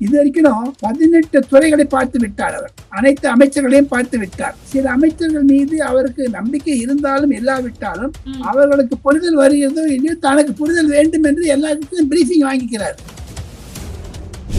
இது வரைக்கும் 18 துறைகளை பார்த்து விட்டார். அவர் அனைத்து அமைச்சர்களையும் பார்த்து விட்டார். சில அமைச்சர்கள் மீது அவருக்கு நம்பிக்கை இருந்தாலும் இல்லாவிட்டாலும் அவர்களுக்கு புரிதல் வருகிறதோ இல்லையோ தனக்கு புரிதல் வேண்டும் என்று எல்லாருக்கும் பிரீஃபிங் வாங்கிக்கிறார்.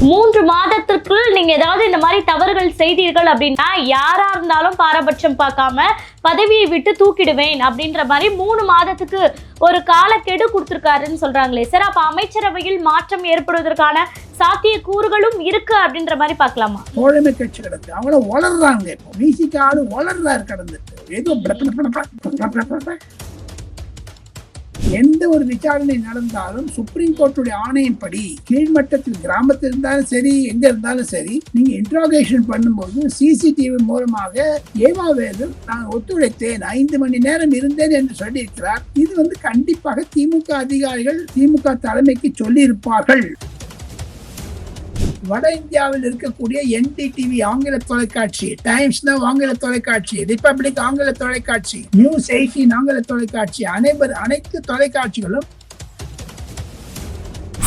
3 மாதத்திற்குள் நீங்க ஏதாவது இந்த மாதிரி தவறுகள் செய்தீர்கள் அப்படின்னா யாரா இருந்தாலும் பாரபட்சம் பார்க்காம பதவியை விட்டு தூக்கிடுவேன் அப்படின்ற மாதிரி 3 மாதத்துக்கு ஒரு காலக்கெடு கொடுத்திருக்காருன்னு சொல்றாங்களே சார். அப்ப அமைச்சரவையில் மாற்றம் ஏற்படுவதற்கான சாத்திய கூறுகளும் இருக்கு அப்படின்ற மாதிரி பார்க்கலாமா? தோழமை கட்சி கிடக்கு அவங்கள வளர்றாங்க. இப்போ மீசிக்காடு வளர்றாரு கடந்துட்டு ஏதோ எந்த ஒரு விசாரணை நடந்தாலும் சுப்ரீம் கோர்ட்டுடைய ஆணையின்படி கீழ்மட்டத்தில் கிராமத்தில் இருந்தாலும் சரி எங்க இருந்தாலும் சரி நீங்க இன்ட்ராகேஷன் பண்ணும்போது சிசிடிவி மூலமாக ஏவாவேலு நான் ஒத்துழைத்தேன் 5 மணி நேரம் இருந்தேன் என்று சொல்லியிருக்கிறார். இது கண்டிப்பாக திமுக அதிகாரிகள் திமுக தலைமைக்கு சொல்லி இருப்பார்கள். வட இந்தியாவில் இருக்கக்கூடிய என்டிடிவி ஆங்கில தொலைக்காட்சி, டைம்ஸ் நவ் ஆங்கில தொலைக்காட்சி, ரிபப்ளிக் ஆங்கில தொலைக்காட்சி, நியூஸ் 18 ஆங்கில தொலைக்காட்சி, அனைத்து தொலைக்காட்சிகளும்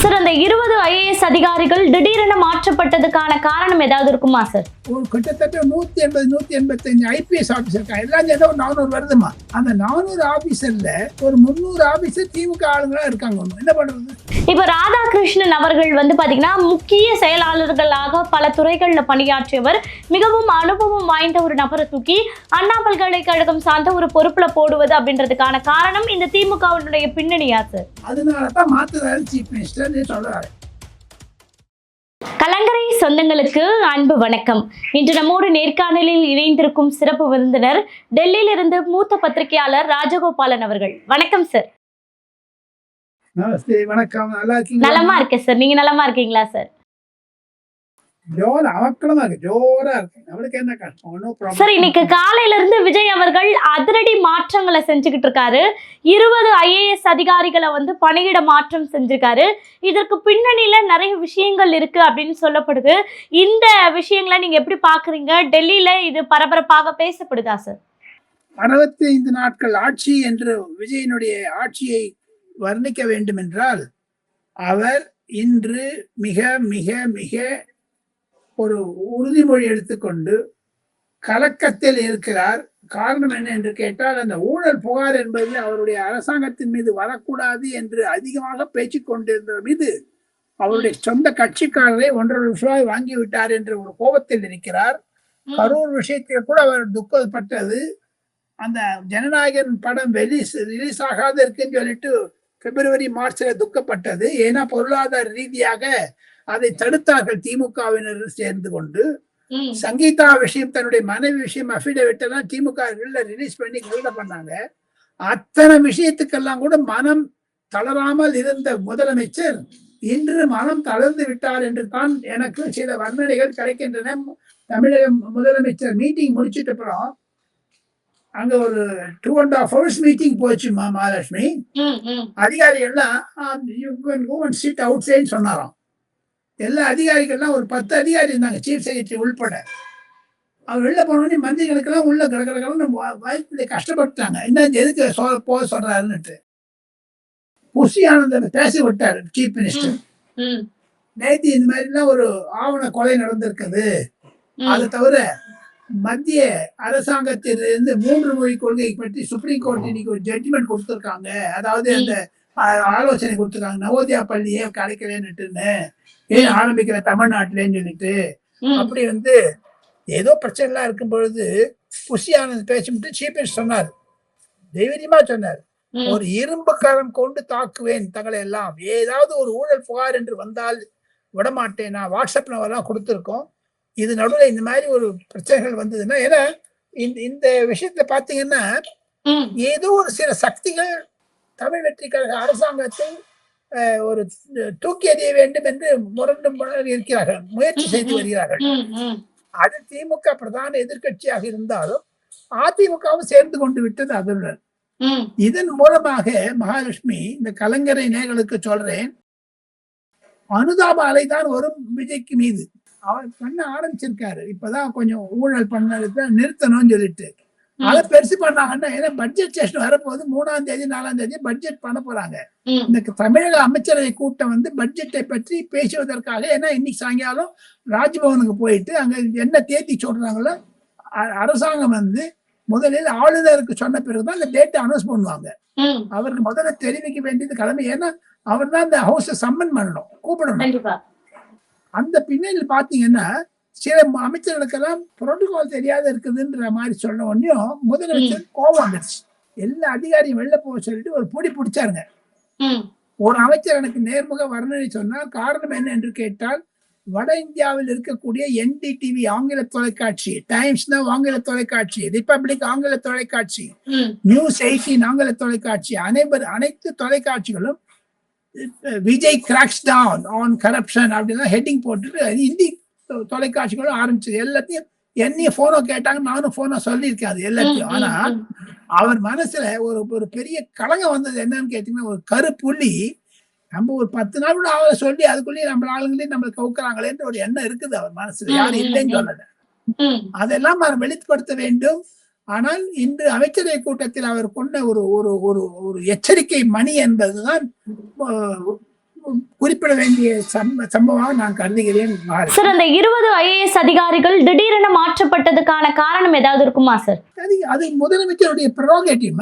சார் அந்த 20 IAS அதிகாரிகள் திடீரென மாற்றப்பட்டதுக்கான காரணம் ஏதாவது இருக்குமா சார்? ஒரு கிட்டத்தட்ட 180-185 IPS ஆபீசர் இருக்காங்க. எல்லாம் ஏதோ 400 வருதுமா. அந்த 400 ஆபீசர்ல ஒரு 300 ஆபீசர் திமுக ஆளுங்களா இருக்காங்க. என்ன பண்றது? இப்ப ராதாகிருஷ்ணன் அவர்கள் பாத்தீங்கன்னா முக்கிய செயலாளர்களாக பல துறைகள்ல பணியாற்றியவர், மிகவும் அனுபவம் வாய்ந்த ஒரு நபரை தூக்கி அண்ணா பல்கலைக்கழகம் சார்ந்த ஒரு பொறுப்புல போடுவது அப்படின்றதுக்கான காரணம் இந்த திமுகவினுடைய பின்னணியா சார்? அதனாலதான் மாத்துறாரு சீஃப் மினிஸ்டர் சொல்றாரு. கலங்கரை சொந்தங்களுக்கு அன்பு வணக்கம். இன்று நம்மோடு நேர்காணலில் இணைந்திருக்கும் சிறப்பு விருந்தினர் டெல்லியிலிருந்து மூத்த பத்திரிகையாளர் ராஜகோபாலன் அவர்கள். வணக்கம் சார். நமஸ்தே. வணக்கம். நல்லா இருக்கீங்களா? நலமா இருக்கேன் சார். நீங்க நலமா இருக்கீங்களா சார்? சார் இன்னைக்கு காலையில இருந்து விஜய் அவர்கள் அதிரடி மாற்றங்களை செஞ்சுக்கிட்டு இருக்காரு. 20 IAS அதிகாரிகளை பணியிட மாற்றம் செஞ்சிருக்காரு. இதற்கு பின்னணியில நிறைய விஷயங்கள் இருக்கு அப்படின்னு சொல்லப்படுது. இந்த விஷயங்களை நீங்க எப்படி பாக்குறீங்க? டெல்லியில இது பரபரப்பாக பேசப்படுதா சார்? 65 நாட்கள் ஆட்சி என்று விஜயனுடைய ஆட்சியை வர்ணிக்க வேண்டும் என்றால் அவர் இன்று மிக மிக மிக ஒரு உறுதிமொழி எடுத்துக்கொண்டு கலக்கத்தில் இருக்கிறார். காரணம் என்ன என்று கேட்டால் அந்த ஊழல் புகார் என்பது அவருடைய அரசாங்கத்தின் மீது வரக்கூடாது என்று அதிகமாக பேச்சு கொண்டிருந்த மீது அவருடைய சொந்த கட்சிக்காரரை 1.5 லட்சம் ரூபாய் வாங்கிவிட்டார் என்ற ஒரு கோபத்தில் இருக்கிறார். கரூர் விஷயத்தில் கூட அவர் துக்கப்பட்டது. அந்த ஜனநாயகன் படம் ரிலீஸ் ஆகாத இருக்குன்னு சொல்லிட்டு February Marchல துக்கப்பட்டது. ஏன்னா பொருளாதார ரீதியாக அதை தடுத்தார்கள் திமுகவினர் சேர்ந்து கொண்டு. சங்கீதா விஷயம், தன்னுடைய மனைவி விஷயம், அபிடவிட் எல்லாம் திமுக ரிலீஸ் பண்ணி பண்ணாங்க. அத்தனை விஷயத்துக்கெல்லாம் கூட மனம் தளராமல் இருந்த முதலமைச்சர் இன்று மனம் தளர்ந்து விட்டார் என்று தான் எனக்கு சில வர்ணனைகள் கிடைக்கின்றன. தமிழக முதலமைச்சர் மீட்டிங் முடிச்சிட்ட அப்புறம் அங்க ஒரு 2.5 hours மீட்டிங் போச்சு மகாலட்சுமி. அதிகாரிகள்லாம் சிட் அவுட் சைடு சொன்னாராம். எல்லா அதிகாரிகள்லாம் ஒரு 10 அதிகாரி இருந்தாங்க, சீஃப் செக்ரட்டரி உள்பட. அவர் வெளில போனோடனே மந்திரிகளுக்கெல்லாம் உள்ள கடற்கடன்னு வாய்ப்பு கஷ்டப்பட்டாங்க. என்ன எதுக்கு போக சொல்றாருன்னுட்டு. புஷி ஆனந்தனை பேச விட்டாரு சீஃப் மினிஸ்டர். நேற்று இந்த மாதிரிலாம் ஒரு ஆவண கொலை நடந்திருக்குது. அதை தவிர மத்திய அரசாங்கத்திலிருந்து 3 மொழி கொள்கை பற்றி சுப்ரீம் கோர்ட் இன்னைக்கு ஒரு ஜட்ஜ்மெண்ட் கொடுத்துருக்காங்க. அதாவது அந்த ஆலோசனை கொடுத்துருக்காங்க. நவோதயா பள்ளி ஏன் கிடைக்கலன்னுட்டுன்னு, ஏன் ஆரம்பிக்கிற தமிழ்நாட்டிலேன்னு சொல்லிட்டு. அப்படி ஏதோ பிரச்சனை எல்லாம் இருக்கும் பொழுது புஷி ஆனந்த் பேசிட்டு சீஃப் மினிஸ்டர் சொன்னார், தைரியமா சொன்னார், ஒரு இரும்பு கரம் கொண்டு தாக்குவேன் தங்களை எல்லாம். ஏதாவது ஒரு ஊழல் புகார் என்று வந்தால் விடமாட்டேன். நான் வாட்ஸ்அப் நம்பர்லாம் கொடுத்துருக்கோம். இது நடுவில் இந்த மாதிரி ஒரு பிரச்சனைகள் வந்ததுன்னா, ஏன்னா இந்த விஷயத்த பாத்தீங்கன்னா ஏதோ ஒரு சில சக்திகள் தமிழ் வெற்றி கழக அரசாங்கத்தை ஒரு தூக்கி எறிய வேண்டும் என்று இருக்கிறார்கள், முயற்சி செய்து வருகிறார்கள். அது திமுக பிரதான எதிர்கட்சியாக இருந்தாலும் அதிமுகவும் சேர்ந்து கொண்டு விட்டது அதனுடன். இதன் மூலமாக மகாலட்சுமி, இந்த கலைஞரை நேர்களுக்கு சொல்றேன், அனுதாப அலைதான் வரும் விஜய்க்கு மீது. அவர் பண்ண ஆரம்பிச்சிருக்காரு. இப்பதான் கொஞ்சம் ஊழல் பண்ண நிறுத்தணும்னு சொல்லிட்டு அதை பெருசு பண்ணாங்கன்னா ஏன்னா பட்ஜெட் செஷன் வரப்போது 3ஆம் தேதி 4ஆம் தேதி பட்ஜெட் பண்ண போறாங்க. இந்த தமிழக அமைச்சரவை கூட்டம் வந்து பட்ஜெட்டை பற்றி பேசுவதற்காக, ஏன்னா இன்னைக்கு சாயங்காலம் ராஜ்பவனுக்கு போயிட்டு அங்க என்ன தேதி சொல்றாங்களோ அரசாங்கம் வந்து முதலில் ஆளுநருக்கு சொன்ன பிறகுதான் இந்த டேட்டை அனௌன்ஸ் பண்ணுவாங்க. அவருக்கு முதல்ல தெரிவிக்க வேண்டியது கடமை. ஏன்னா அவர் தான் இந்த ஹவுஸை சம்மன் பண்ணணும், கூப்பிடணும். அந்த பின்னணியில் பாத்தீங்கன்னா சில அமைச்சர்களுக்கெல்லாம் புரோட்டோகால் தெரியாத இருக்குதுன்ற மாதிரி சொன்ன உடனேயும் முதலமைச்சர் கோபம் வந்துடுச்சு. எல்லா அதிகாரியும் வெளில போக சொல்லிட்டு ஒரு பொடி பிடிச்சாருங்க. ஒரு அமைச்சர் எனக்கு நேர்முக வர்ணனை சொன்னார். காரணம் என்ன என்று கேட்டால், வட இந்தியாவில் இருக்கக்கூடிய NDTV ஆங்கில தொலைக்காட்சி, டைம்ஸ் நவ் ஆங்கில தொலைக்காட்சி, ரிப்பப்ளிக் ஆங்கில தொலைக்காட்சி, நியூஸ் 18 ஆங்கில தொலைக்காட்சி, அனைத்து தொலைக்காட்சிகளும் Vijay cracks down on corruption அப்படின்னா ஹெட்டிங் போட்டுட்டு இந்தி தொலைக்காட்சிகளும் ஆரம்பிச்சது. எல்லாத்தையும் என்னையும் போனோ கேட்டாங்க, நானும் போனோ சொல்லியிருக்கேன் அது எல்லாத்தையும். ஆனா அவர் மனசுல ஒரு பெரிய கலங்கம் வந்தது. என்னன்னு கேட்டீங்கன்னா, ஒரு கருப்புள்ளி நம்ம ஒரு 10 நாள் கூட அவரை சொல்லி அதுக்குள்ளேயே நம்ம ஆளுங்களே நம்ம கவுக்குறாங்களேன்ற ஒரு எண்ணம் இருக்குது அவர் மனசுல. யாரும் இல்லைன்னு சொல்லல. அதெல்லாம் அவர் வெளிப்படுத்த வேண்டும். ஆனால் இன்று அமைச்சரவை கூட்டத்தில் அவர் கொண்ட ஒரு ஒரு ஒரு ஒரு எச்சரிக்கை மணி என்பதுதான் குறிப்பிட வேண்டிய சம்பவமாக நான் கருதுகிறேன். சார், அந்த 20 IAS அதிகாரிகள் திடீரென மாற்றப்பட்டதுக்கான காரணம் ஏதாவது இருக்குமா சார்? அது முதலமைச்சருடைய ப்ரெரோகேட்டிவ்.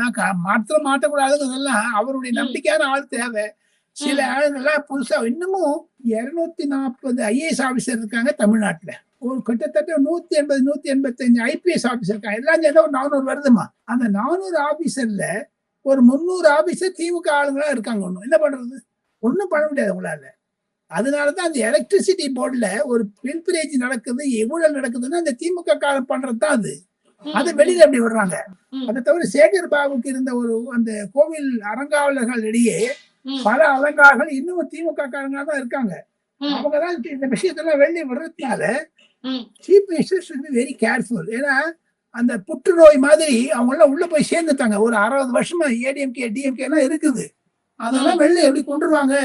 மாற்றக்கூடாதுங்கிறதெல்லாம் அவருடைய நம்பிக்கையான ஆள் தேவை. சில ஆளுங்கள்லாம் புதுசா இன்னமும் 240 IAS ஆபீசர் இருக்காங்க தமிழ்நாட்டுல. ஒரு கிட்டத்தட்ட 180-185 IPS ஆபீசர் இருக்காங்க. எல்லாம் சேர்ந்தா ஒரு 400 வருதுமா. அந்த 400 ஆபீசர்ல ஒரு 300 ஆபீசர் திமுக ஆளுங்களா இருக்காங்க. என்ன பண்றது? ஒன்றும் பண்ண முடியாது உங்களால. அதனாலதான் அந்த எலக்ட்ரிசிட்டி போர்டுல ஒரு பில்பிரேஜ் நடக்குது, ஊழல் நடக்குதுன்னா அந்த திமுக காலம் பண்றதுதான் அது. அதை வெளியில எப்படி விடுறாங்க? அதை தவிர சேகர் பாபுக்கு இருந்த ஒரு அந்த கோவில் அறங்காவலர்கள் இடையே பல அலங்காரர்கள் இன்னும் திமுக காரங்களா தான் இருக்காங்க. அவங்கதான் இந்த விஷயத்தெல்லாம் வெளியே விடுறதுனால சீஃப் மினிஸ்டர் வெரி கேர்ஃபுல். ஏன்னா அந்த புற்றுநோய் மாதிரி அவங்க எல்லாம் உள்ள போய் சேர்ந்துட்டாங்க. ஒரு 60 வருஷமா ADMK DMK எல்லாம் இருக்குது. அதெல்லாம் வெளில எப்படி கொண்டுருவாங்க,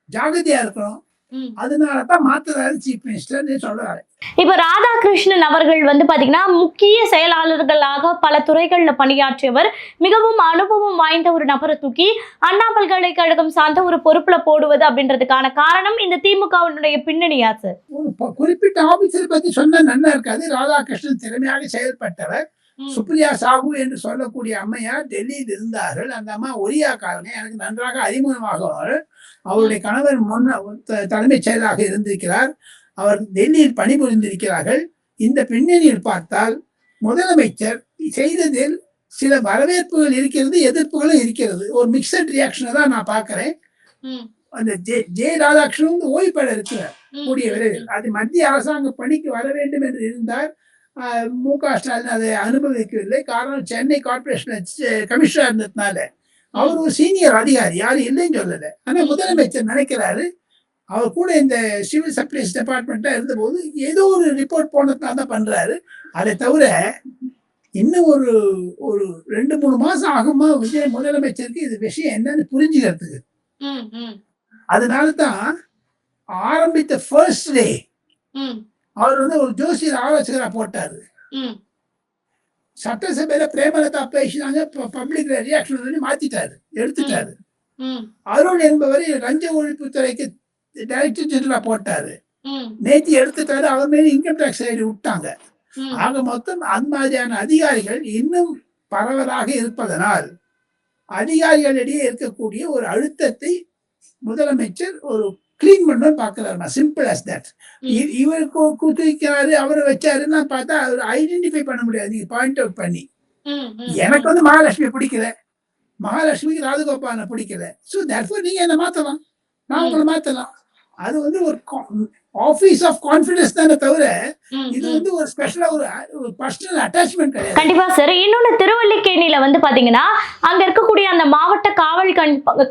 ஜாகிரதையா இருக்கணும். அதனாலதான் மாத்துறாரு சீஃப் மினிஸ்டர் சொல்றாரு. இப்ப ராதாகிருஷ்ணன் அவர்கள் வந்து பாத்தீங்கன்னா முக்கிய செயலாளர்களாக பல துறைகள்ல பணியாற்றியவர். மிகவும் அனுபவம் வாய்ந்த ஒரு நபரை தூக்கி அண்ணா பல்கலைக்கழகம் சார்ந்த ஒரு பொறுப்புல போடுவது அப்படின்றதுக்கான காரணம் இந்த திமுகவினுடைய பின்னணியா சார்? குறிப்பிட்ட ஆபீசரை பத்தி சொன்னா நல்லா இருக்காது. ராதாகிருஷ்ணன் திறமையாக செயல்பட்டவர். சுப்ரியா சாஹூ என்று சொல்லக்கூடிய அம்மையார் டெல்லியில் இருந்தார்கள். அந்த அம்மா ஒரியாக்காரங்க, எனக்கு நன்றாக அறிமுகமாகவர். அவருடைய கணவர் தலைமைச் செயலாக இருந்திருக்கிறார். அவர் டெல்லியில் பணிபுரிந்திருக்கிறார்கள். இந்த பின்னணியில் பார்த்தால் முதலமைச்சர் செய்ததில் சில வரவேற்புகள் இருக்கிறது, எதிர்ப்புகளும் இருக்கிறது. ஒரு மிக்சட் ரியாக்ஷனை தான் நான் பார்க்கிறேன். அந்த ஜே ராதாகிருஷ்ணன் ஓய்வு பெற இருக்கிறார் கூடிய விரைவில். அது மத்திய அரசாங்க பணிக்கு வர வேண்டும் என்று இருந்தார். மு.க. ஸ்டாலின் அதை அனுபவிக்கவில்லை. காரணம் சென்னை கார்பரேஷன் கமிஷனர் இருந்ததுனால. அவர் ஒரு சீனியர் அதிகாரி, யாரும் இல்லைன்னு சொல்லல. ஆனா முதலமைச்சர் நினைக்கிறாரு அவர் கூட இந்த சிவில் சப்ளைஸ் டிபார்ட்மெண்ட்டா இருந்தபோது ஏதோ ஒரு ரிப்போர்ட் போனதுனால தான் பண்றாரு. அதை தவிர இன்னும் ஒரு 2-3 மாசம் ஆகுமா விஜய் முதலமைச்சருக்கு இது விஷயம் என்னன்னு புரிஞ்சுக்கிறதுக்கு. அதனாலதான் ஆரம்பித்த ஃபர்ஸ்ட் டே அவர் வந்து ஒரு ஜோசியர் ஆலோசகரா போட்டாரு. சட்டசபையில பிரேமலதா பேசினாங்க, பப்ளிக் ரியாக்ஷன் பண்ணி மாத்திட்டாரு, எடுத்துட்டாரு. அருண் என்பவரை லஞ்ச ஒழிப்புத்துறைக்கு டைரக்டர் ஜெனரலா போட்டாரு, நேற்று எடுத்துட்டாரு. அவர் மேல இன்கம் டாக்ஸ் ஐடி விட்டாங்க. ஆக மொத்தம் அந்த மாதிரியான அதிகாரிகள் இன்னும் பரவலாக இருப்பதனால் அதிகாரிகளிடையே இருக்கக்கூடிய ஒரு அழுத்தத்தை முதலமைச்சர் ஒரு கிளீன் பண்ண பாக்குறாரு. Simple as that. இவர் குதிக்கிறாரு, அவரை வச்சாருன்னா பார்த்தா அவர் ஐடென்டிஃபை பண்ண முடியாது. நீங்க பாயிண்ட் அவுட் பண்ணி, எனக்கு வந்து மகாலட்சுமி பிடிக்கல, மகாலட்சுமிக்கு ராஜகோபாலனை பிடிக்கல, ஸோ தட்ஃபோர் நீங்க என்ன மாத்தலாம், நான் உங்களை மாத்தலாம். அது வந்து ஒரு ஆபீஸ் ஆஃப் கான்ஃபிடன்ஸ் தானே தவிர இது வந்து ஒரு ஸ்பெஷலா ஒரு பர்சனல் அட்டாச்மெண்ட் கிடையாது. கண்டிப்பா சார். இன்னொன்னு, திருவல்லிக்கேணியில வந்து பாத்தீங்கன்னா அங்க இருக்கக்கூடிய அந்த மாவட்ட காவல்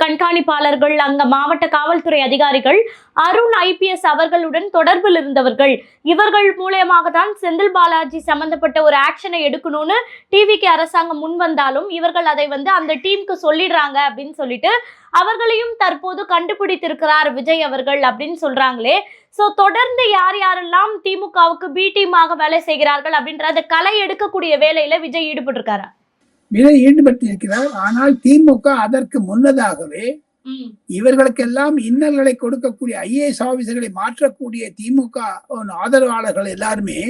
கண்காணிப்பாளர்கள், அங்க மாவட்ட காவல்துறை அதிகாரிகள் அருண் IPS அவர்களுடன் தொடர்பில் இருந்தவர்கள். இவர்கள் மூலமாக தான் செந்தில் பாலாஜி சம்பந்தப்பட்ட ஒரு ஆக்ஷனை எடுக்கணும்னு TVK அரசாங்கம் முன் வந்தாலும் இவர்கள் அதை வந்து அந்த டீமுக்கு சொல்லிடுறாங்க அப்படின்னு சொல்லிட்டு அவர்களையும் தற்போது கண்டுபிடித்திருக்கிறார் விஜய் அவர்கள் அப்படின்னு சொல்றாங்களே. சோ தொடர்ந்து யார் யாரெல்லாம் திமுகவுக்கு பி டீமாக வேலை செய்கிறார்கள் அப்படின்ற அந்த களை எடுக்கக்கூடிய வேலையில விஜய் ஈடுபட்டிருக்காரா? விஜய் ஈடுபட்டிருக்கிறார். ஆனால் திமுக அதற்கு முன்னதாகவே இவர்களுக்கெல்லாம் இன்னல்களை கொடுக்கக்கூடிய IAS ஆபீசர்களை மாற்றக்கூடிய திமுக ஆதரவாளர்கள் எல்லாருமே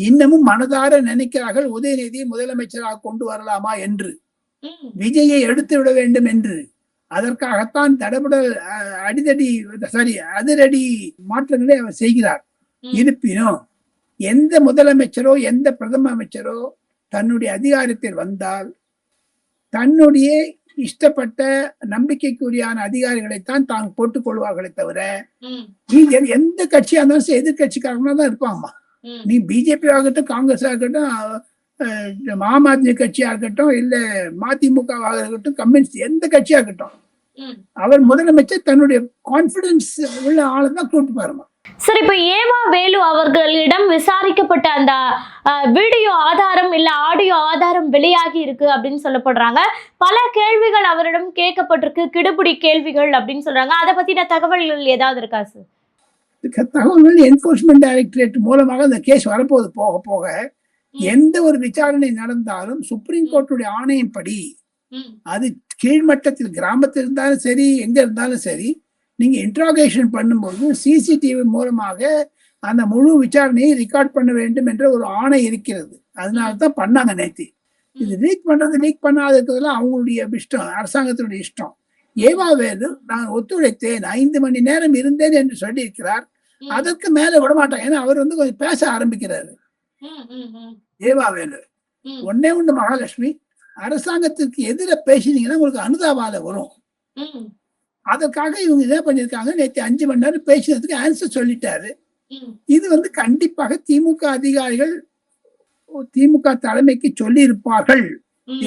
இன்னமும் மனதார நினைக்கிறார்கள் உதயநிதியை முதலமைச்சராக கொண்டு வரலாமா என்று, விஜயை எடுத்து விட வேண்டும் என்று. அதற்காகத்தான் தடபுடல் அதிரடி மாற்றங்களை அவர் செய்கிறார். இருப்பினும் எந்த முதலமைச்சரோ எந்த பிரதம அமைச்சரோ தன்னுடைய அதிகாரத்தில் வந்தால் தன்னுடைய இஷ்டப்பட்ட நம்பிக்கைக்குரியான அதிகாரிகளைத்தான் தான் போட்டுக் கொள்வார்களே தவிர எந்த கட்சியா இருந்தாலும் எதிர்கட்சிக்காரங்களா தான் இருப்பாங்கம்மா. நீ பிஜேபி ஆகட்டும், காங்கிரஸ் ஆகட்டும், ஆம் ஆத்மி கட்சியா இருக்கட்டும், இல்ல மதிமுக இருக்கட்டும், கம்யூனிஸ்ட் எந்த கட்சியா இருக்கட்டும், அவர் முதலமைச்சர் தன்னுடைய கான்பிடன்ஸ் உள்ள ஆளை தான் கூட்டு பாருமா. சரி, இப்ப ஏவா வேலு அவர்களிடம் விசாரிக்கப்பட்ட அந்த வீடியோ ஆதாரம் இல்ல ஆடியோ ஆதாரம் வெளியாகி இருக்கு அப்படின்னு சொல்லப்படுறாங்க. பல கேள்விகள் அவரிடம் கேட்கப்பட்டிருக்கு, கிடுபிடி கேள்விகள் அப்படின்னு சொல்றாங்க. அதை பத்தின தகவல்கள் ஏதாவது இருக்கா சார்? தகவல்கள் என்ஃபோர்ஸ்மெண்ட் டைரக்டரேட் மூலமாக அந்த கேஸ் வரப்போது. போக போக எந்த ஒரு விசாரணை நடந்தாலும் சுப்ரீம் கோர்ட்டுடைய ஆணையின்படி, அது கீழ்மட்டத்தில் கிராமத்தில் இருந்தாலும் சரி எங்க இருந்தாலும் சரி, நீங்க இன்ட்ராகேஷன் பண்ணும்போது சிசிடிவி மூலமாக அந்த முழு விசாரணையை ரெக்கார்ட் பண்ண வேண்டும் என்ற ஒரு ஆணை இருக்கிறது. அதனாலதான் பண்ணாங்க நேற்று. இது லீக் பண்றது லீக் பண்ணாததுலாம் அவங்களுடைய இஷ்டம், அரசாங்கத்தினுடைய இஷ்டம். ஏவா வேலு நான் ஒத்துழைத்தேன், 5 மணி நேரம் இருந்தேன் என்று சொல்லி இருக்கிறார். அதற்கு மேல விட மாட்டாங்க. ஏன்னா அவர் கொஞ்சம் பேச ஆரம்பிக்கிறாரு. ஏவா வேலு ஒன்னே ஒன்று மகாலட்சுமி, அரசாங்கத்திற்கு எதிர பேசினீங்கன்னா உங்களுக்கு அனுதாபால வரும். அதற்காக இவங்க என்ன பண்ணிருக்காங்க, நேற்று 5 மணி நேரம் பேசினதுக்கு ஆன்சர் சொல்லிட்டாரு. இது கண்டிப்பாக திமுக அதிகாரிகள் திமுக தலைமைக்கு சொல்லி இருப்பார்கள்.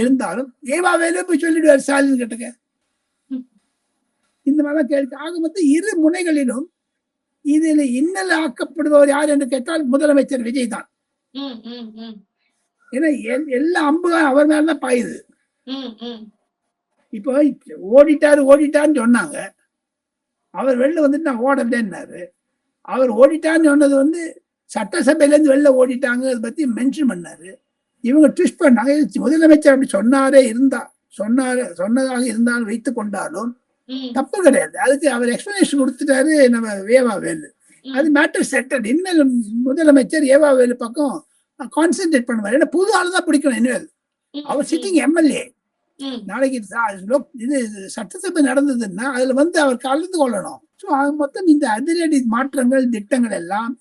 இருந்தாலும் ஏவா வேலு போய் சொல்லிடுவார் ஸ்டாலின் கிட்டக்க. இந்த மாதிரிலாம் கேள்வி ஆக மொத்தம் இரு முனைகளிலும் இதில் இன்னல் ஆக்கப்படுபவர் யார் என்று கேட்டால் முதலமைச்சர் விஜய் தான். ஏன்னா எல்லா அம்புகளும் அவர் மேலதான் பாயுது. இப்போ ஓடிட்டாருன்னு சொன்னாங்க. அவர் வெளில வந்துட்டு நான் ஓடலன்னாரு. அவர் ஓடிட்டான்னு சொன்னது சட்டசபையில இருந்து வெளில ஓடிட்டாங்க, அதை பத்தி மென்ஷன் பண்ணாரு. இவங்க ட்விஸ்ட் பண்ணாங்க. முதலமைச்சர் அப்படி சொன்னதாக இருந்தாலும் வைத்துக் கொண்டாலும் தப்பு கிடையாது. அதுக்கு அவர் எக்ஸ்பிளனேஷன் கொடுத்துட்டாரு நம்ம ஏவா வேலு. அது மேட்டர் செட்டட். இனிமேல் முதலமைச்சர் ஏவா வேலு பக்கம் கான்சென்ட்ரேட் பண்ணுவார். ஏன்னா புது ஆளு தான் பிடிக்கணும். இனிமேல் அவர் சிட்டிங் எம்எல்ஏ. நாளைக்கு இது சட்டசபை நடந்ததுன்னா அதுல அவர் கலந்து கொள்ளணும். ஸோ மொத்தம் இந்த அதிரடி மாற்றங்கள் திட்டங்கள் எல்லாம்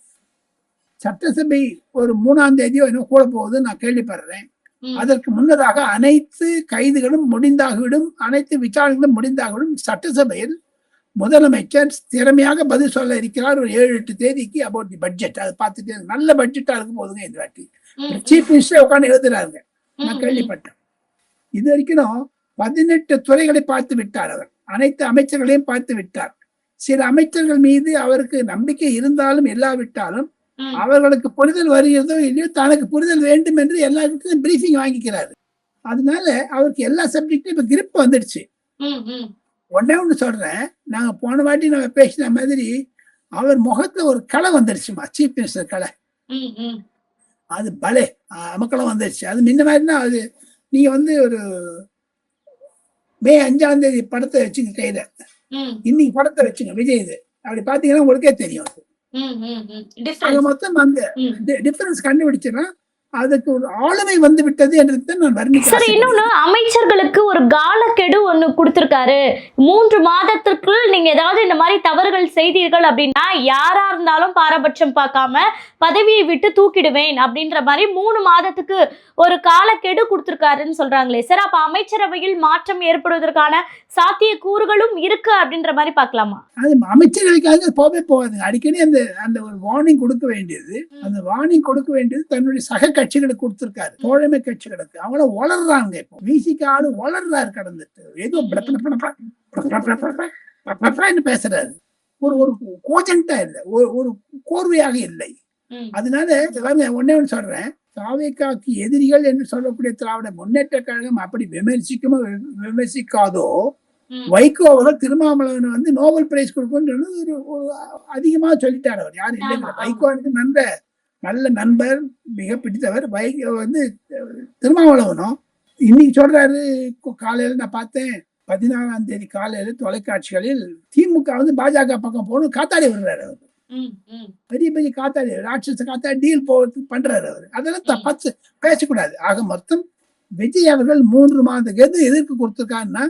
சட்டசபை ஒரு 3ஆம் தேதியோ இன்னும் கூட போகுது நான் கேள்விப்படுறேன். அதற்கு முன்னதாக அனைத்து கைதுகளும் முடிந்தாகிவிடும், அனைத்து விசாரணைகளும் முடிந்தாகிவிடும். சட்டசபையில் முதலமைச்சர் திறமையாக பதில் சொல்ல இருக்கிறார் ஒரு 7-8 தேதிக்கு அபவுட் தி பட்ஜெட். அதை பார்த்துட்டு நல்ல பட்ஜெட்டா இருக்கும் போதுங்க. இந்த வாட்டி சீஃப் மினிஸ்டர் உட்காந்து எழுதுறாருங்க, நான் கேள்விப்பட்டேன். இது வரைக்கும் 18 துறைகளை பார்த்து விட்டார் அவர். அனைத்து அமைச்சர்களையும் பார்த்து விட்டார். சில அமைச்சர்கள் மீது அவருக்கு நம்பிக்கை இருந்தாலும் இல்லாவிட்டாலும் அவர்களுக்கு புரிதல் வருகிறதோ இல்லையோ தனக்கு புரிதல் வேண்டும் என்று எல்லாருக்கும் பிரீஃபிங் வாங்கிக்கிறாரு. அதனால அவருக்கு எல்லா சப்ஜெக்டும் இப்ப கிரிப் வந்துடுச்சு. ஒண்ணு சொல்றேன், நாங்க போன வாட்டி நம்ம பேசின மாதிரி அவர் முகத்துல ஒரு களை வந்துடுச்சுமா, சீஃப் மினிஸ்டர் களை. அது பலே அமக்களம் வந்துடுச்சு. அது முன்ன மாதிரினா அது நீங்க ஒரு மே 5ஆம் தேதி படத்தை வச்சுங்க கையில, இன்னைக்கு படத்தை வச்சுங்க விஜய் இது அப்படி பாத்தீங்கன்னா உங்களுக்கே தெரியும். மொத்தம் அந்த டிஃபரன்ஸ் கண்டுபிடிச்சிடறேன். அதுக்கு ஒரு ஆளுமை வந்து விட்டது என்று நான் வர்ணிக்கிறேன். இன்னொன்னு, அமைச்சர்களுக்கு ஒரு காலக்கெடு ஒண்ணு கொடுத்திருக்காரு. 3 மாதத்திற்குள் நீங்க ஏதாவது இந்த மாதிரி தவறுகள் செய்தீர்கள் அப்படின்னா யாரா இருந்தாலும் பாரபட்சம் பார்க்காம பதவியை விட்டு தூக்கிடுவேன் அப்படின்ற மாதிரி 3 மாதத்துக்கு ஒரு காலக்கெடு கொடுத்திருக்காருன்னு சொல்றாங்களே சார். அப்ப அமைச்சரவையில் மாற்றம் ஏற்படுவதற்கான சாத்திய கூறுகளும் இருக்கு அப்படின்ற மாதிரி பார்க்கலாமா? அது அமைச்சரவைக்காக போகாதுங்க. அடிக்கடி அந்த ஒரு வார்னிங் கொடுக்க வேண்டியது, அந்த வார்னிங் கொடுக்க வேண்டியது தன்னுடைய சக கட்சிகளுக்கு கொடுத்திருக்காரு, தோழமை கட்சிகளுக்கு. அவங்கள வளர்றாங்க. இப்போ விசிக்கு ஆளு வளர்றாரு, கடந்துட்டு ஏதோ பேசுறாரு. ஒரு கோஜென்டா இல்லை, ஒரு கோர்வையாக இல்லை. அதனால ஒன்னே ஒன்று சொல்றேன், தாவேக்காக்கு எதிரிகள் என்று சொல்லக்கூடிய திராவிட முன்னேற்ற கழகம் அப்படி விமர்சிக்காதோ வைகோ அவர்கள் திருமாவளவன் வந்து நோபல் பிரைஸ் கொடுக்கணும்னு அதிகமா சொல்லிட்டார். அவர் யாரும் இல்லைங்க. வைகோ எனக்கு நல்ல நண்பர், மிக பிடித்தவர். வைகோ வந்து திருமாவளவனும் இன்னைக்கு சொல்றாரு. காலையில நான் பார்த்தேன், 14ஆம் தேதி காலையில தொலைக்காட்சிகளில் திமுக வந்து பாஜக பக்கம் போகணும் காத்தாடி விடுறாரு. அவர் பெரிய பெரிய காத்தாடி, ராட்சச காத்தாடி டீல் பண்றாரு அவர். அதெல்லாம் பேசக்கூடாது. ஆக மொத்தம் விஜய் அவர்கள் 3 மாத கெது எதிர்ப்பு கொடுத்திருக்காருன்னா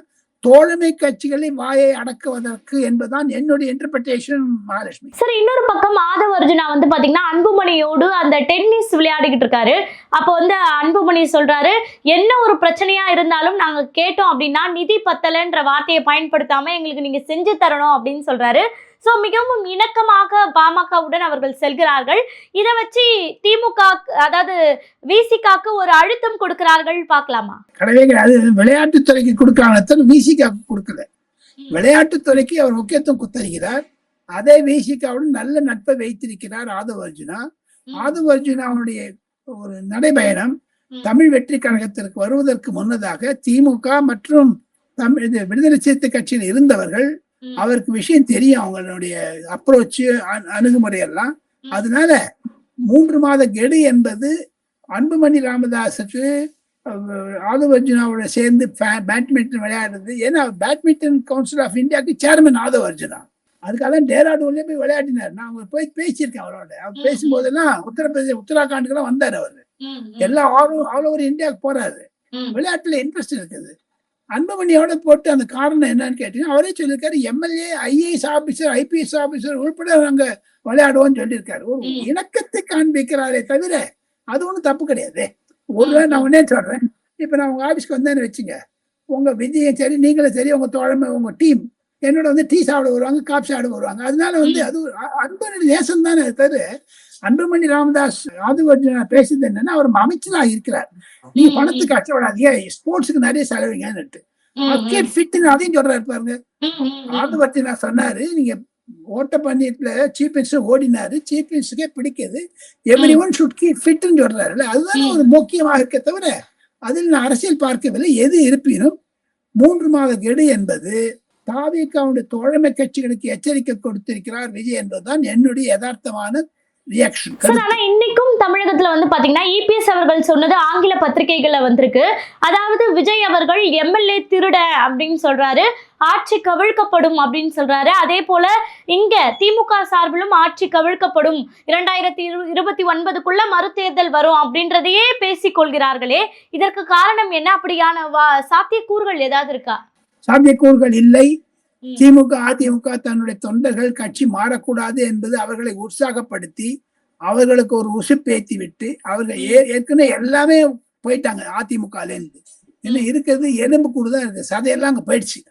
தோழமை கட்சிகளை வாயை அடக்குவதற்கு என்பதுதான் என்னுடைய இன்டர்பிரேஷன். மகாலட்சுமி சார், இன்னொரு பக்கம் ஆதவ அர்ஜுனா வந்து பாத்தீங்கன்னா அன்புமணியோடு அந்த டென்னிஸ் விளையாடிக்கிட்டு இருக்காரு. அப்போ வந்து அன்புமணி சொல்றாரு, என்ன ஒரு பிரச்சனையா இருந்தாலும் நாங்க கேட்டோம் அப்படின்னா நிதி பத்தலன்ற வார்த்தையை பயன்படுத்தாம எங்களுக்கு நீங்க செஞ்சு தரணும் அப்படின்னு சொல்றாரு. சோ மிகவும் இணக்கமாக பாமகவுடன் அவர்கள் செல்கிறார்கள். இதை வச்சு திமுக, அதாவது விசிகாக்கு ஒரு அழுத்தம் கொடுக்கிறார்கள் பார்க்கலாமா? கடவே கிடையாது. விளையாட்டுத்துறைக்கு கொடுக்கிறாங்க, விசிகாக்கு கொடுக்கல. விளையாட்டுத்துறைக்கு அவர் முக்கியத்துவம் குத்தரிக்கிறார். அதே விசிகாவுடன் நல்ல நட்பை வைத்திருக்கிறார் ஆதவ அர்ஜுனா. ஆதவ அர்ஜுனாவுடைய ஒரு நடைபயணம் தமிழ் வெற்றி கழகத்திற்கு வருவதற்கு முன்னதாக திமுக மற்றும் விடுதலை சிறுத்தை கட்சியில் இருந்தவர்கள் அவருக்கு விஷயம் தெரியும், அவங்களுடைய அப்ரோச் அணுகுமுறை எல்லாம். அதனால 3 மாத கெடு என்பது அன்புமணி ராமதாஸுக்கு ஆதவ அர்ஜுனாவோட சேர்ந்து பேட்மிண்டன் விளையாடுறது. ஏன்னா பேட்மிண்டன் கவுன்சில் ஆஃப் இந்தியாவுக்கு சேர்மன் ஆதவ அர்ஜுனா. அதுக்காக தான் டேராடூன்ல போய் விளையாடினார். நான் அவர் போய் பேசியிருக்கேன் அவரோட. அவர் பேசும்போதெல்லாம் உத்தராகண்டுக்கெல்லாம் வந்தார். அவரு எல்லா ஆல் ஓவர் இந்தியாவுக்கு போறாரு. விளையாட்டுல இன்ட்ரெஸ்ட் இருக்குது. அன்புமணியோட போட்டு அந்த காரணம் என்னன்னு கேட்டீங்கன்னா அவரே சொல்லியிருக்காரு, MLA, IAS officer, IPS officer உள்பட நாங்க விளையாடுவோம்னு சொல்லியிருக்காரு. ஒரு இணக்கத்தை காண்பிக்கிறாரே தவிர அது ஒன்றும் தப்பு கிடையாது. ஒருவேளை நான் ஒன்னே சொல்றேன், இப்ப நான் உங்க ஆபீஸ்க்கு வந்தேன்னு வச்சுங்க, உங்க விஜயம் சரி, நீங்களும் சரி, உங்க தோழமை, உங்க டீம் என்னோட வந்து டீ சாப்பிட வருவாங்க, காஃபி சாப்பிட வருவாங்க. அதனால வந்து அது அன்புமணி தேசம் தானே தவிர அன்புமணி ராமதாஸ் ஆதவ அர்ஜுனா பேசுறது என்னன்னா அவர் அமைச்சரா இருக்கிறார். நீங்க பணத்துக்கு அச்சப்படாதீங்க, ஸ்போர்ட்ஸுக்கு நிறைய செலவிங்கன்னுட்டு அதையும் சொல்றாரு பாருங்க. ஆதவ அர்ஜுனா சொன்னாரு, நீங்க ஓட்ட பந்தயத்துல சீஃப் மினிஸ்டர் ஓடினாரு, சீஃப் மினிஸ்டருக்கே பிடிக்குது, எவ்ரி ஒன் ஷுட் கீப் ஃபிட்னு சொல்றாருல்ல, அதுதான் ஒரு முக்கியமாக இருக்க தவிர அதில் நான் அரசியல் பார்க்கவில்லை. எது இருப்பினும் 3 மாத கெடு என்பது தாவேகாவுடைய தோழமை கட்சிகளுக்கு எச்சரிக்கை கொடுத்திருக்கிறார் விஜய் என்பதுதான் என்னுடைய யதார்த்தமான ரியாக்ஷன். ஆனா இன்னைக்கும் தமிழகத்துல வந்து பாத்தீங்கன்னா இபிஎஸ் அவர்கள் சொன்னது ஆங்கில பத்திரிகைகள்ல வந்திருக்கு. அதாவது விஜய் அவர்கள் எம்எல்ஏ திருட அப்படின்னு சொல்றாரு, ஆட்சி கவிழ்க்கப்படும் அப்படின்னு சொல்றாரு. அதே போல இங்க திமுக சார்பிலும் ஆட்சி கவிழ்க்கப்படும், 2029க்குள்ள மறுதேர்தல் வரும் அப்படின்றதையே பேசிக் கொள்கிறார்களே, இதற்கு காரணம் என்ன? அப்படியான சாத்தியக்கூறுகள் ஏதாவது இருக்கா? சாத்தியக்கூறுகள் இல்லை. திமுக அதிமுக தன்னுடைய தொண்டர்கள் கட்சி மாறக்கூடாது என்பது அவர்களை உற்சாகப்படுத்தி அவர்களுக்கு ஒரு உசுப்பேத்தி விட்டு அவர்கள் ஏற்கனவே எல்லாமே போயிட்டாங்க. அதிமுகல இருந்து என்ன இருக்கிறது, எலும்பு கூடுதான் இருக்கு, சதையெல்லாம் அங்க போயிடுச்சு.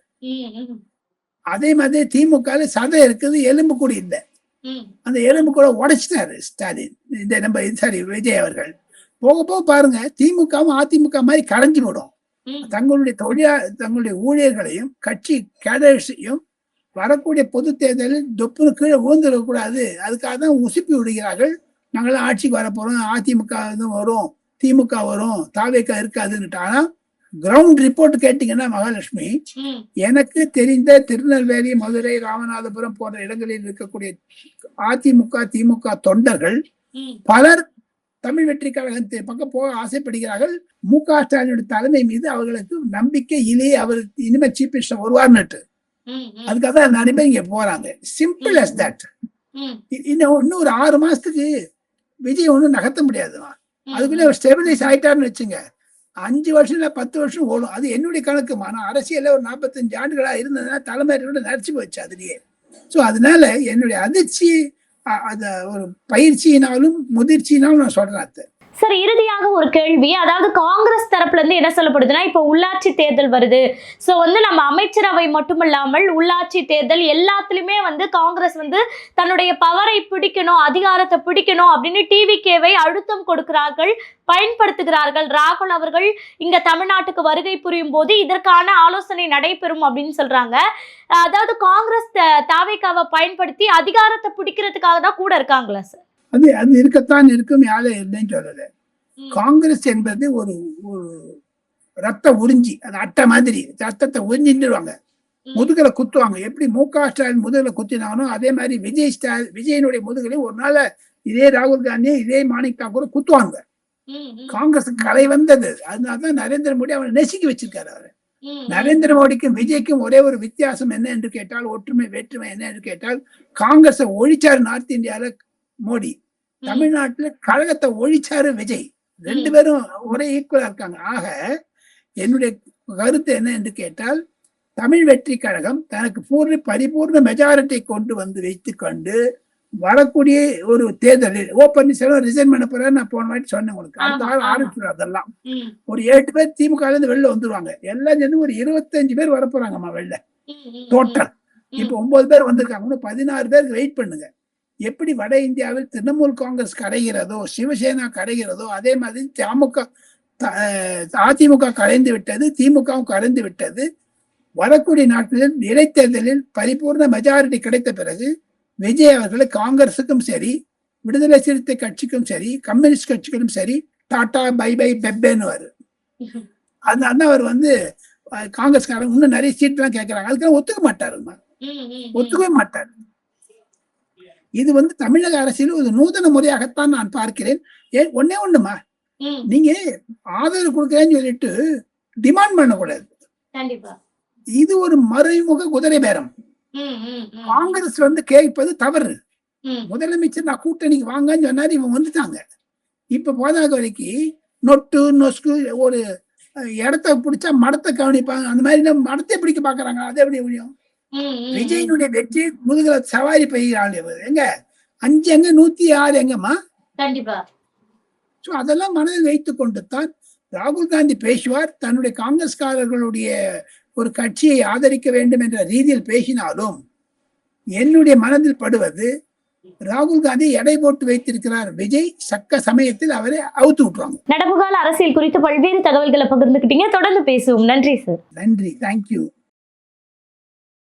அதே மாதிரி திமுக சதை இருக்குது, எலும்பு கூடி இல்லை. அந்த எலும்பு கூட உடைச்சிட்டாரு ஸ்டாலின், இந்த நம்ம விஜய் அவர்கள். போக போக பாருங்க, திமுகவும் அதிமுக மாதிரி கரைஞ்சு விடும். தங்களுடைய ஊழியர்களையும் கட்சி கேடர்ஸையும் வரக்கூடிய பொது தேர்தலில் தொப்புனு கீழே ஊழ்ந்துடக்கூடாது, அதுக்காக தான் உசுப்பி விடுகிறார்கள். நாங்களாம் ஆட்சிக்கு வர போறோம், அதிமுக வரும், திமுக வரும், தாவேகா இருக்காதுன்னுட்டு. ஆனா கிரவுண்ட் ரிப்போர்ட் கேட்டீங்கன்னா மகாலட்சுமி, எனக்கு தெரிந்த திருநெல்வேலி, மதுரை, ராமநாதபுரம் போன்ற இடங்களில் இருக்கக்கூடிய அதிமுக திமுக தொண்டர்கள் பலர் தமிழ் வெற்றி கழகத்தை பக்கம் போக ஆசைப்படுகிறார்கள். மு.க. ஸ்டாலினுடைய தலைமை மீது அவர்களுக்கு நம்பிக்கை இல்லையே, அவர் இனிமே சீஃப் மினிஸ்டர் வருவார்னுட்டு. அதுக்காக தான் நிறைய பேர் இங்க போறாங்க. Simple as that. இன்னும் ஒரு 6 மாசத்துக்கு விஜய் ஒன்றும் நகர்த்த முடியாதுமா. அதுக்குள்ள அவர் ஸ்டெபிலைஸ் ஆயிட்டாருன்னு வச்சுங்க, 5 வருஷம் இல்ல 10 வருஷம் ஓடும். அது என்னுடைய கணக்கு. ஆனா அரசியல்ல ஒரு 45 ஆண்டுகளா இருந்ததுன்னா தலைமையோட நடிச்சு போச்சு அதுலயே. சோ அதனால என்னுடைய அதிர்ச்சி அது ஒரு பயிற்சியினாலும் முதிர்ச்சியினாலும் நான் சொல்றேன். சார், இறுதியாக ஒரு கேள்வி. அதாவது காங்கிரஸ் தரப்புல இருந்து என்ன சொல்லப்படுதுன்னா, இப்போ உள்ளாட்சி தேர்தல் வருது. ஸோ வந்து நம்ம அமைச்சரவை மட்டுமில்லாமல் உள்ளாட்சி தேர்தல் எல்லாத்துலயுமே வந்து காங்கிரஸ் வந்து தன்னுடைய பவரை பிடிக்கணும், அதிகாரத்தை பிடிக்கணும் அப்படின்னு டிவிகேவை அழுத்தம் கொடுக்கிறார்கள், பயன்படுத்துகிறார்கள். ராகுல் அவர்கள் இங்க தமிழ்நாட்டுக்கு வருகை புரியும் போது இதற்கான ஆலோசனை நடைபெறும் அப்படின்னு சொல்றாங்க. அதாவது காங்கிரஸ் தாவேகாவை பயன்படுத்தி அதிகாரத்தை பிடிக்கிறதுக்காக தான் கூட இருக்காங்களா சார்? அது இருக்கத்தான் இருக்கும், யாரும் இல்லைன்னு சொல்லல. காங்கிரஸ் என்பது ஒரு ரத்த உறிஞ்சி, அது அட்டை மாதிரி ரத்தத்தை உறிஞ்சிடுவாங்க. முதுகுல குத்துவாங்க. எப்படி மு.க. ஸ்டாலின் முதுகுல குத்தினானோ அதே மாதிரி விஜயனுடைய முதுகுலையும் ஒரு நாள் இதே ராகுல் காந்தி இதே மாணிக் தாக்கூர் குத்துவாங்க. காங்கிரஸுக்கு கலை வந்தது. அதனாலதான் நரேந்திர மோடி அவனை நெசுக்கி வச்சிருக்காரு. அவரு நரேந்திர மோடிக்கும் விஜய்க்கும் ஒரே ஒரு வித்தியாசம் என்ன என்று கேட்டால், ஒற்றுமை வேற்றுமை என்ன என்று கேட்டால், காங்கிரஸை ஒழிச்சாரு நார்த் இந்தியால மோடி, தமிழ்நாட்டுல கழகத்தை ஒழிச்சாரு விஜய். ரெண்டு பேரும் ஒரே ஈக்குவலா இருக்காங்க. ஆக என்னுடைய கருத்து என்ன என்று கேட்டால், தமிழ் வெற்றி கழகம் தனக்கு பரிபூர்ண மெஜாரிட்டி கொண்டு வந்து வைத்துக் கொண்டு வரக்கூடிய ஒரு தேர்தலில் பன்னீர்செல்வம் ரிசைன் பண்ண போறாரு. நான் போன வாட்டி சொன்னேன் உங்களுக்கு. அடுத்த ஆள் ஆரம்பிச்சு அதெல்லாம் ஒரு 7 பேர் திமுக இருந்து வெளில வந்துருவாங்க. எல்லாம் சேர்ந்து ஒரு 25 பேர் வரப்போறாங்கம்மா வெளில டோட்டல். இப்ப 9 பேர் வந்திருக்காங்க. 16 பேருக்கு வெயிட் பண்ணுங்க. எப்படி வட இந்தியாவில் திரிணாமுல் காங்கிரஸ் கரைகிறதோ, சிவசேனா கரைகிறதோ, அதே மாதிரி அதிமுக கரைந்து விட்டது, திமுகவும் கரைந்து விட்டது. வரக்கூடிய நாட்களில் இடைத்தேர்தலில் பரிபூர்ண மெஜாரிட்டி கிடைத்த பிறகு விஜய் அவர்களை காங்கிரசுக்கும் சரி, விடுதலை சிறுத்தை கட்சிக்கும் சரி, கம்யூனிஸ்ட் கட்சிகளும் சரி, டாடா பை பை பெப்பேன்னு வரு. அதனால அவர் காங்கிரஸ்காரங்க இன்னும் நிறைய சீட் எல்லாம் கேட்கறாங்க. அதுக்கெல்லாம் ஒத்துக்க மாட்டாருமா, ஒத்துக்கவே மாட்டாரு. இது தமிழக அரசியல் ஒரு நூதன முறையாகத்தான் நான் பார்க்கிறேன். ஒன்னே ஒண்ணுமா, நீங்க ஆதரவு கொடுக்கறேன்னு சொல்லிட்டு டிமாண்ட் பண்ணக்கூடாது. இது ஒரு மறைமுக குதிரை பேரம். காங்கிரஸ் கேட்பது தவறு. முதலமைச்சர் நான் கூட்டணிக்கு வாங்கன்னு சொன்னாரு, இவங்க வந்துட்டாங்க. இப்ப போதாக வரைக்கும் நொட்டு நொஸ்கு ஒரு இடத்த பிடிச்சா மடத்தை கவனிப்பாங்க. அந்த மாதிரி மடத்தை பிடிக்க பாக்குறாங்க. அது எப்படி முடியும்? விஜயனுடைய வெற்றி முதுகல சவாரி பெய்கிறாள். எங்க 5 எங்க 106 எங்கம்மா? கண்டிப்பா. அதெல்லாம் மனதில் வைத்துக் கொண்டு தான் ராகுல் காந்தி பேசுவார். தன்னுடைய காங்கிரஸ்காரர்களுடைய ஒரு கட்சியை ஆதரிக்க வேண்டும் என்ற ரீதியில் பேசினாலும் என்னுடைய மனதில் படுவது, ராகுல் காந்தி எடை போட்டு வைத்திருக்கிறார் விஜய், சக்க சமயத்தில் அவரை அவுத்து விட்டுருவாங்க. நடப்பு கால அரசியல் குறித்து பல்வேறு தகவல்களை பகிர்ந்துக்கிட்டீங்க. தொடர்ந்து பேசுவோம். நன்றி சார். நன்றி. தேங்க்யூ.